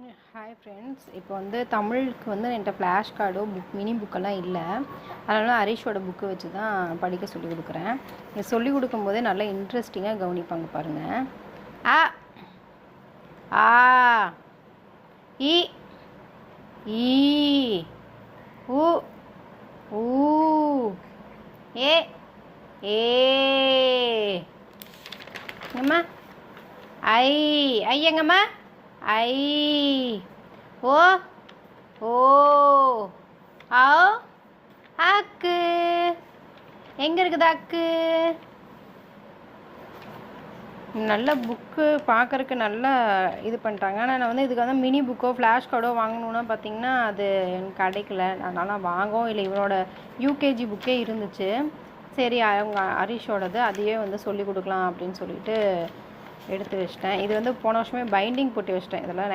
Hi friends, இப்போ வந்து தமிழுக்கு வந்து என்கிட்ட ஃப்ளாஷ் கார்டோ மினி புக்கெல்லாம் இல்லை. அதனால ஹரிஷோட புக்கு வச்சு தான் படிக்க சொல்லி கொடுக்குறேன். இதை சொல்லி கொடுக்கும்போதே நல்லா இன்ட்ரெஸ்டிங்காக கவனிப்பாங்க பாருங்கள். ஆ ஆ இ ஈ உ ஊ ஏ ஏ எங்கம்மா ஐ எங்கம்மா ஐ ஓ ஓ ஆ அக்கு எங்கே இருக்குது அக்கு? நல்ல புக்கு பார்க்குறக்கு நல்லா இது பண்ணிட்டாங்க. ஆனால் நான் வந்து இதுக்கு வந்து மினி புக்கோ ஃப்ளாஷ் கார்டோ வாங்கணுன்னா பார்த்தீங்கன்னா அது எனக்கு கிடைக்கல. அதனால் வாங்கவும் இல்லை. இவனோட யூகேஜி புக்கே இருந்துச்சு. சரி, அவங்க ஹரிஷோடது அதையே வந்து சொல்லி கொடுக்கலாம் அப்படின்னு சொல்லிட்டு எடுத்து வச்சிட்டேன். இது வந்து போன வருஷமே பைண்டிங் போட்டு வச்சிட்டேன். இதெல்லாம்